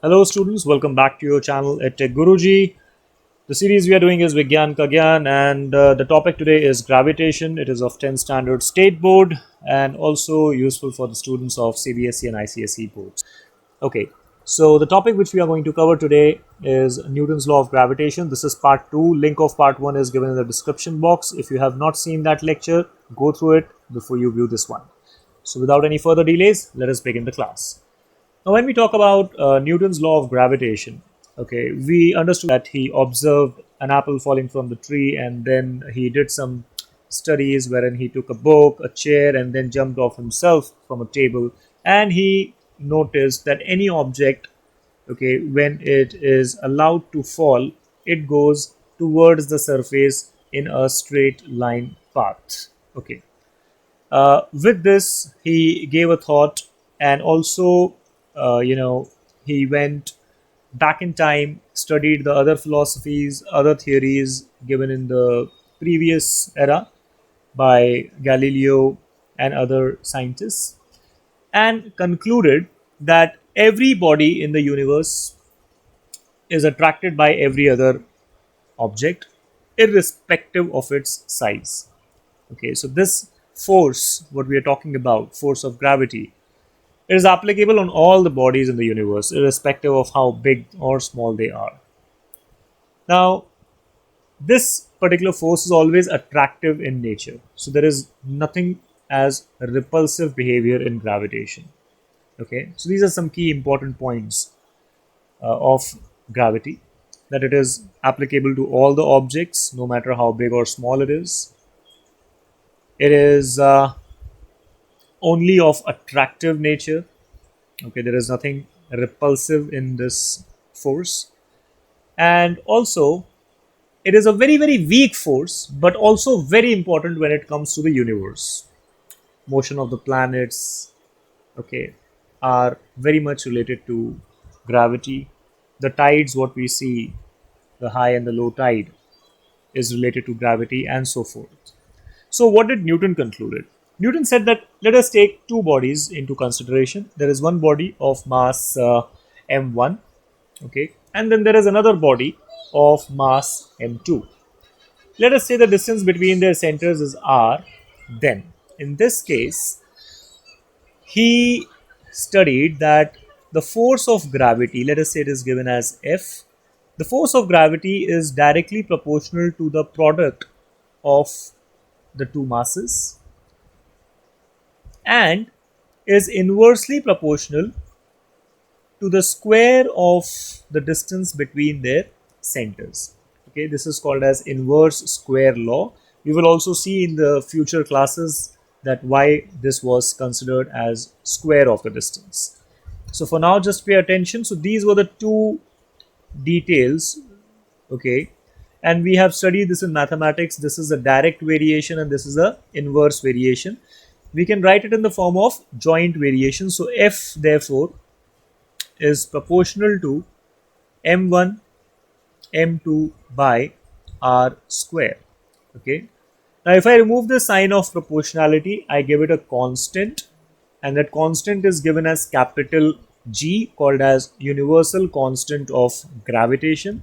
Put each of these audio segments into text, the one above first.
Hello students, welcome back to your channel EdTech Guruji. The series we are doing is Vigyan Ka Gyan, and the topic today is gravitation. It is of 10th standard state board and also useful for the students of CBSE and ICSE boards. Okay, so the topic which we are going to cover today is Newton's law of gravitation. This is part 2. Link of part 1 is given in the description box. If you have not seen that lecture, go through it before you view this one. So without any further delays, let us begin the class. Now, when we talk about Newton's law of gravitation, okay, we understood that he observed an apple falling from the tree, and then he did some studies wherein he took a book, a chair, and then jumped off himself from a table, and he noticed that any object, okay, when it is allowed to fall, it goes towards the surface in a straight line path. Okay. With this, he gave a thought, and also, he went back in time, studied the other philosophies, other theories given in the previous era by Galileo and other scientists, and concluded that every body in the universe is attracted by every other object, irrespective of its size. Okay, so this force, what we are talking about, force of gravity, it is applicable on all the bodies in the universe, irrespective of how big or small they are. Now, this particular force is always attractive in nature. So there is nothing as repulsive behavior in gravitation. Okay, so these are some key important points of gravity, that it is applicable to all the objects, no matter how big or small it is. It is only of attractive nature. Okay, there is nothing repulsive in this force, and also it is a very weak force, but also very important when it comes to the universe. Motion of the planets, okay, are very much related to gravity. The tides, what we see, the high and the low tide, is related to gravity, and so forth. So, what did Newton conclude? Newton said that let us take two bodies into consideration. There is one body of mass m1, okay, and then there is another body of mass m2. Let us say the distance between their centers is r. Then, in this case, he studied that the force of gravity, let us say it is given as F, the force of gravity is directly proportional to the product of the two masses and is inversely proportional to the square of the distance between their centers. Okay, this is called as inverse square law. We will also see in the future classes that why this was considered as square of the distance. So for now, just pay attention. So these were the two details, okay, and we have studied this in mathematics. This is a direct variation and this is a inverse variation. We can write it in the form of joint variation. So F therefore is proportional to m1 m2 by r square. Okay, now if I remove the sign of proportionality, I give it a constant, and that constant is given as capital G, called as universal constant of gravitation,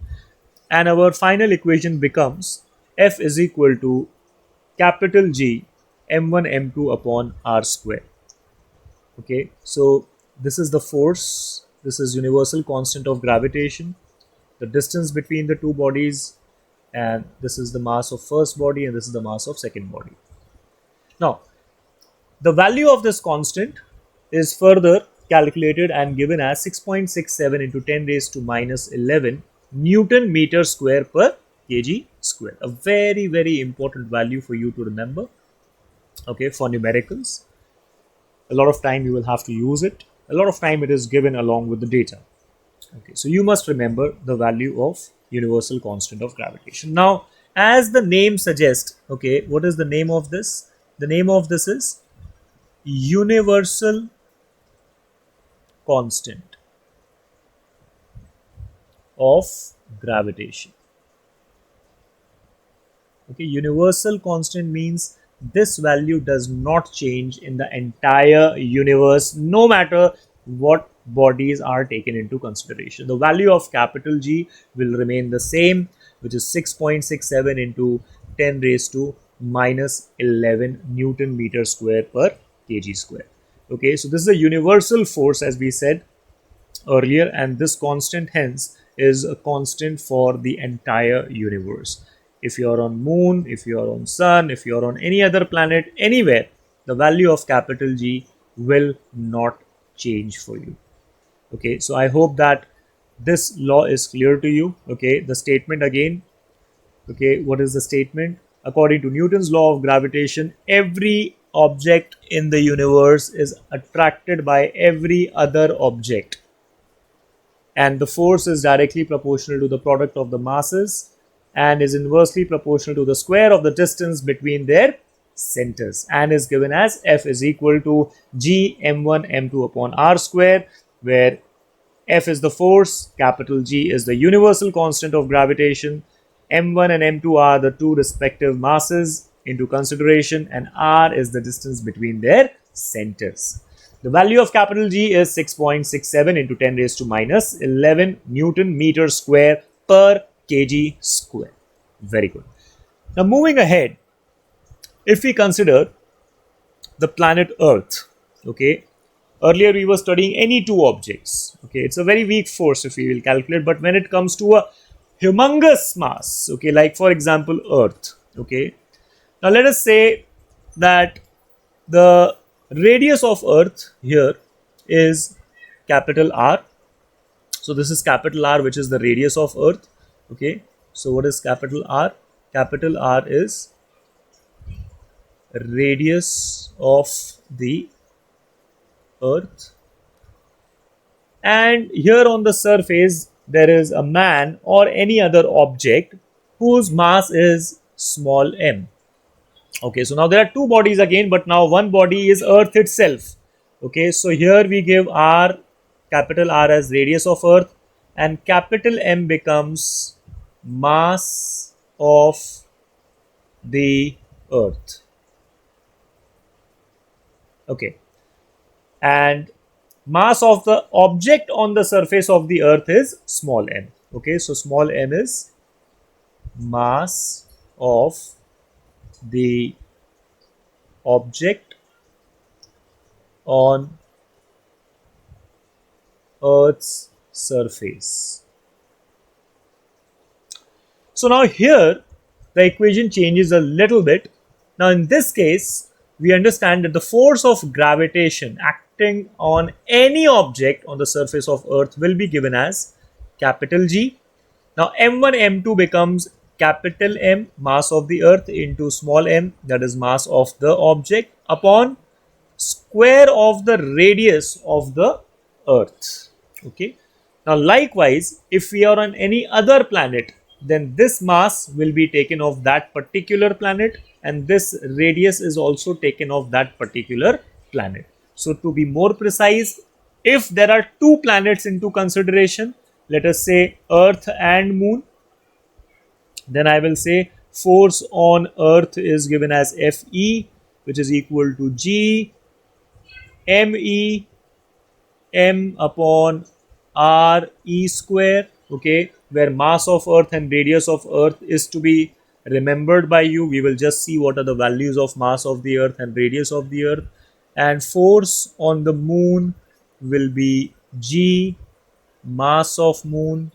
and our final equation becomes F is equal to capital G m1 m2 upon r square. Okay, so this is the force, this is universal constant of gravitation, the distance between the two bodies, and this is the mass of first body and this is the mass of second body. Now, the value of this constant is further calculated and given as 6.67 into 10 raised to minus 11 Newton meter square per kg square. A very important value for you to remember, okay, for numericals. A lot of time you will have to use it. A lot of time it is given along with the data. Okay, so you must remember the value of universal constant of gravitation. Now, as the name suggests, okay, what is the name of this? The name of this is universal constant of gravitation. Okay, universal constant means this value does not change in the entire universe, no matter what bodies are taken into consideration. The value of capital G will remain the same, which is 6.67 into 10 raised to minus 11 Newton meter square per kg square. Okay, so this is a universal force, as we said earlier, and this constant hence is a constant for the entire universe. If you are on moon, if you are on sun, if you are on any other planet, anywhere, the value of capital G will not change for you. Okay, so I hope that this law is clear to you. Okay, the statement again. Okay, what is the statement? According to Newton's law of gravitation, every object in the universe is attracted by every other object, and the force is directly proportional to the product of the masses and is inversely proportional to the square of the distance between their centers, and is given as F is equal to G m1 m2 upon r square, where F is the force, capital G is the universal constant of gravitation, m1 and m2 are the two respective masses into consideration, and r is the distance between their centers. The value of capital G is 6.67 into 10 raised to minus 11 Newton meter square per kg square. Very good. Now moving ahead, if we consider the planet Earth, okay, earlier we were studying any two objects. Okay, it's a very weak force if we will calculate, but when it comes to a humongous mass, okay, like for example Earth, okay, now let us say that the radius of Earth here is capital R. So this is capital R, which is the radius of Earth. Okay, so what is capital R? Capital R is radius of the Earth, and here on the surface there is a man or any other object whose mass is small m. Okay, so now there are two bodies again, but now one body is Earth itself. Okay, so here we give R, capital R as radius of Earth, and capital M becomes mass of the Earth. Okay, and mass of the object on the surface of the Earth is small m. Okay, so small m is mass of the object on Earth's surface. So now here the equation changes a little bit. Now in this case, we understand that the force of gravitation acting on any object on the surface of Earth will be given as capital G. Now m1 m2 becomes capital M, mass of the Earth, into small m, that is mass of the object, upon square of the radius of the Earth. Okay, now likewise, if we are on any other planet, then this mass will be taken of that particular planet, and this radius is also taken of that particular planet. So to be more precise, if there are two planets into consideration, let us say Earth and Moon, then I will say force on Earth is given as Fe, which is equal to G me m upon r e square. Okay, where mass of Earth and radius of Earth is to be remembered by you. We will just see what are the values of mass of the Earth and radius of the Earth. And force on the Moon will be G mass of Moon,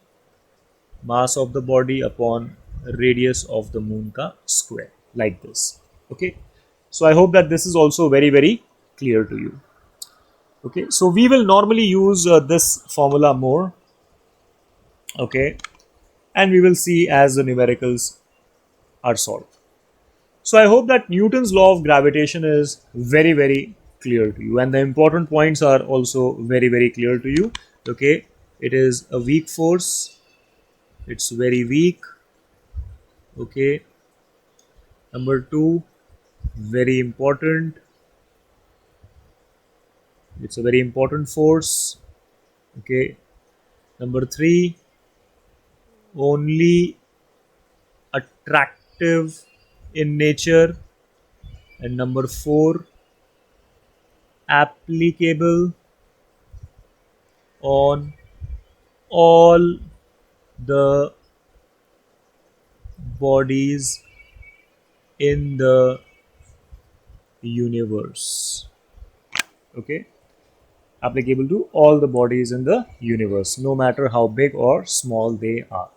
mass of the body, upon radius of the Moon ka square, like this. Okay, so I hope that this is also very clear to you. Okay, so we will normally use this formula more. Okay, and we will see as the numericals are solved. So I hope that Newton's law of gravitation is very clear to you, and the important points are also very clear to you. Okay, it is a weak force, it's very weak. Okay, number two, very important, it's a very important force. Okay, number three, only attractive in nature, and number four, applicable on all the bodies in the universe. Okay, applicable to all the bodies in the universe, no matter how big or small they are.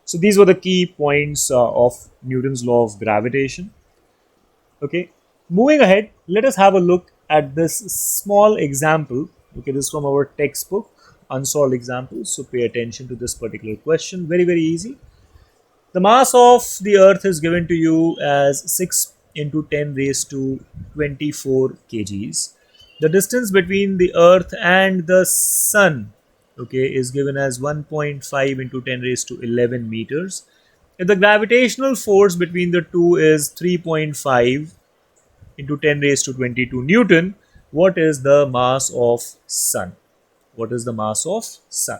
So these were the key points of Newton's law of gravitation. Okay, moving ahead, let us have a look at this small example. Okay, this is from our textbook, unsolved examples. So pay attention to this particular question. Very, very easy. The mass of the earth is given to you as 6 into 10 raised to 24 kgs. The distance between the earth and the sun, okay, is given as 1.5 into 10 raised to 11 meters. If the gravitational force between the two is 3.5 into 10 raised to 22 Newton, what is the mass of sun? What is the mass of sun?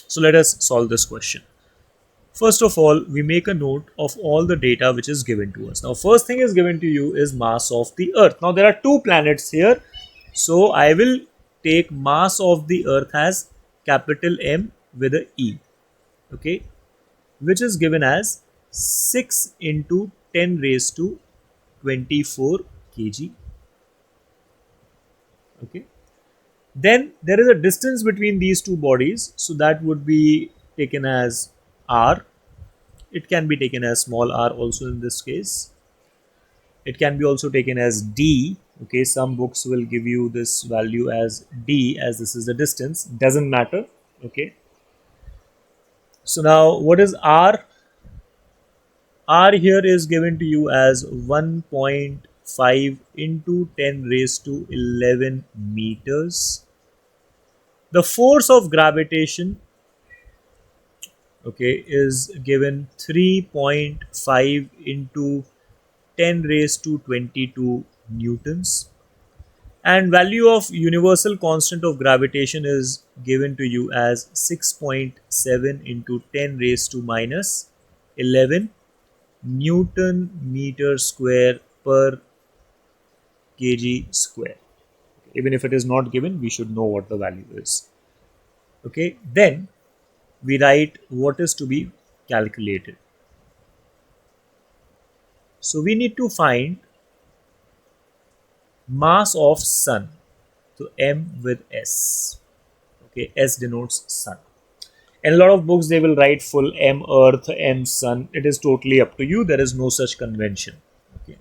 So let us solve this question. First of all, we make a note of all the data which is given to us. Now, first thing is given to you is mass of the earth. Now, there are two planets here. So, I will take mass of the earth as capital M with a E. Okay, which is given as 6 into 10 raised to 24 kg. Okay, then there is a distance between these two bodies, so that would be taken as r. It can be taken as small r also in this case. It can be also taken as d. Okay, some books will give you this value as d, as this is the distance, doesn't matter. Okay, so now what is r? R here is given to you as 1.5 into 10 raised to 11 meters. The force of gravitation, okay, is given 3.5 into 10 raised to 22 newtons, and value of universal constant of gravitation is given to you as 6.7 into 10 raised to minus 11 Newton meter square per kg square. Even if it is not given, we should know what the value is. Okay, then we write what is to be calculated. So we need to find mass of sun. So M with S. Okay, S denotes sun. In a lot of books, they will write full M Earth, M Sun. It is totally up to you. There is no such convention. Okay.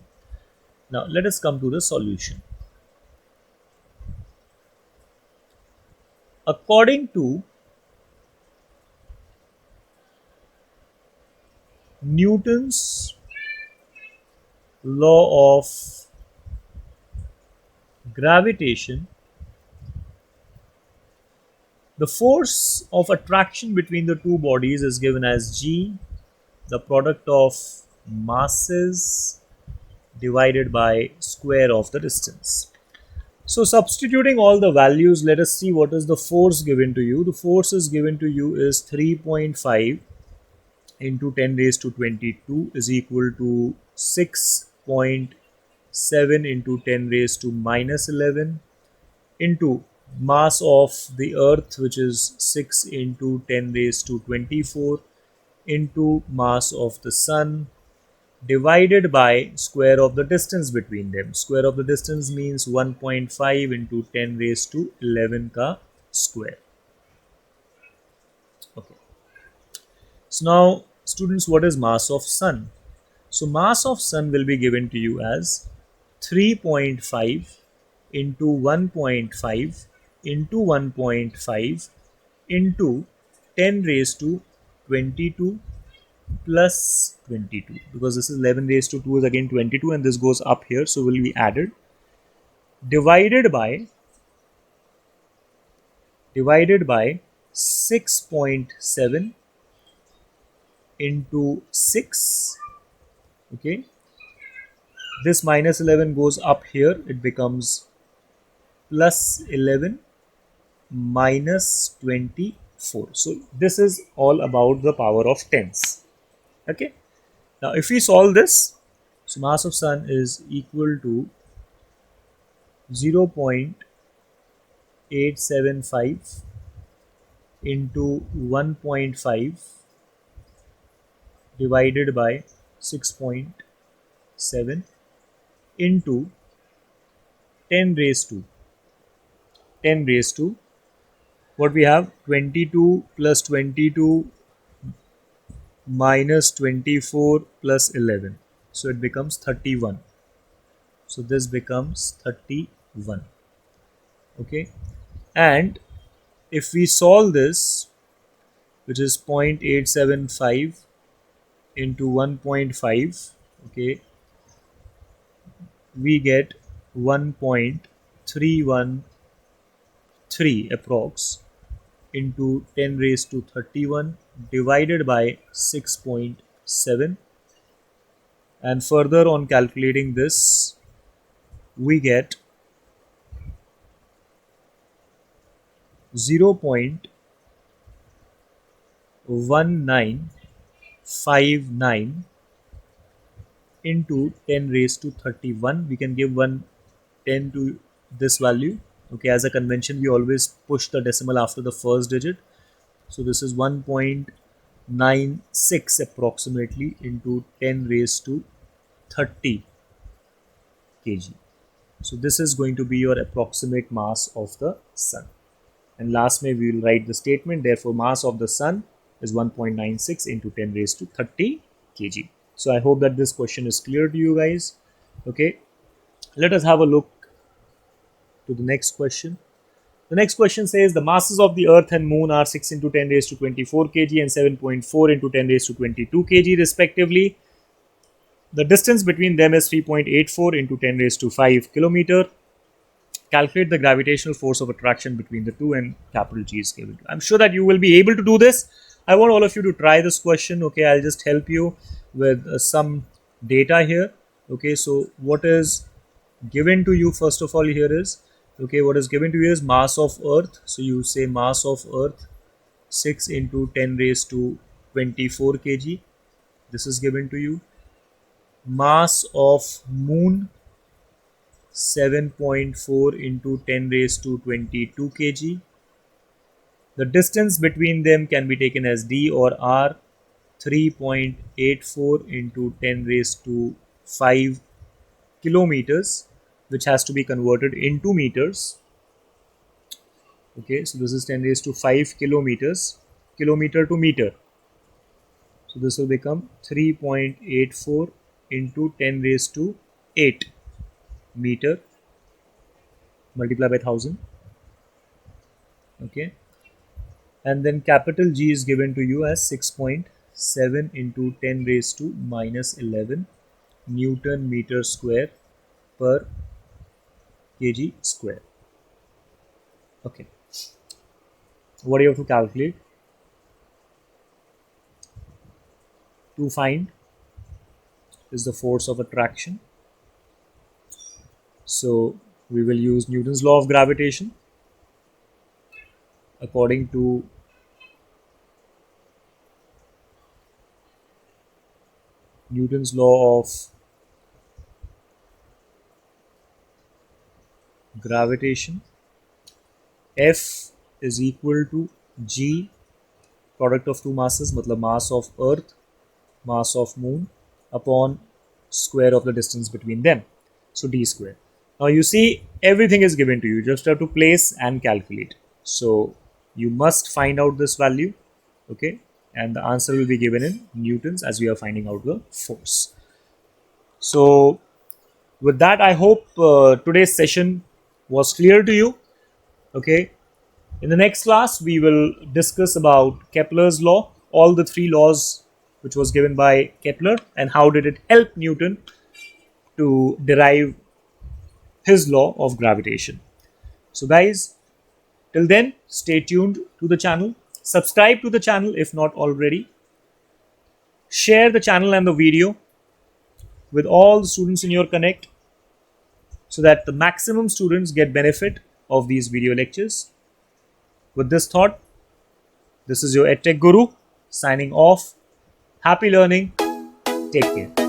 Now let us come to the solution. According to Newton's law of gravitation, the force of attraction between the two bodies is given as G, the product of masses divided by square of the distance. So substituting all the values, let us see what is the force given to you. The force is given to you is 3.5 into 10 raised to 22 is equal to 6.7 into 10 raised to minus 11 into mass of the earth, which is 6 into 10 raised to 24 into mass of the sun divided by square of the distance between them. Square of the distance means 1.5 into 10 raised to 11 ka square. Okay. So now students, what is mass of sun? So mass of sun will be given to you as 3.5 into 1.5 into 1.5 into 10 raised to 22 plus 22, because this is 11 raised to 2 is again 22 and this goes up here, so will be added, divided by 6.7 into 6. Okay, this minus 11 goes up here, it becomes plus 11 minus 24. So this is all about the power of tens. Okay, now if we solve this, so mass of sun is equal to 0.875 into 1.5 divided by 6.7 into 10 raised to what we have, 22 plus 22 minus 24 plus 11, so it becomes 31. So this becomes 31. Okay, and if we solve this, which is 0.875 into 1.5, okay, we get 1.313 approx into 10 raised to 31 divided by 6.7, and further on calculating this, we get 0.1959 into 10 raised to 31. We can give 10 to this value. Okay, as a convention, we always push the decimal after the first digit. So this is 1.96 approximately into 10 raised to 30 kg. So this is going to be your approximate mass of the sun. And last we will write the statement. Therefore, mass of the sun is 1.96 into 10 raised to 30 kg. So I hope that this question is clear to you guys. Okay, let us have a look to the next question. The next question says the masses of the earth and moon are 6 into 10 raised to 24 kg and 7.4 into 10 raised to 22 kg respectively. The distance between them is 3.84 into 10 raised to 5 kilometer. Calculate the gravitational force of attraction between the two, and capital G is given. I'm sure that you will be able to do this. I want all of you to try this question. Okay, I'll just help you with some data here. Okay, so what is given to you first of all here is, okay, what is given to you is mass of earth. So you say mass of earth 6 into 10 raised to 24 kg. This is given to you. Mass of moon 7.4 into 10 raised to 22 kg. The distance between them can be taken as d or r, 3.84 into 10 raised to 5 kilometers, which has to be converted into meters. Okay, so this is 10 raised to 5 kilometers, kilometer to meter. So this will become 3.84 into 10 raised to 8 meter multiplied by 1000. Okay, and then capital G is given to you as 6.7 into 10 raised to minus 11 Newton meter square per kg square. Okay, what do you have to calculate to find is the force of attraction? So we will use Newton's law of gravitation. According to Newton's law of gravitation, F is equal to G, product of two masses, matlab mass of earth, mass of moon, upon square of the distance between them. So d square. Now you see everything is given to you. You just have to place and calculate. So you must find out this value. Okay, and the answer will be given in newtons as we are finding out the force. So with that, I hope today's session was clear to you. Okay, in the next class we will discuss about Kepler's law, all the three laws which was given by Kepler, and how did it help Newton to derive his law of gravitation. So guys, till then, stay tuned to the channel. Subscribe to the channel if not already. Share the channel and the video with all the students in your connect so that the maximum students get benefit of these video lectures. With this thought, this is your EdTech Guru signing off. Happy learning. Take care.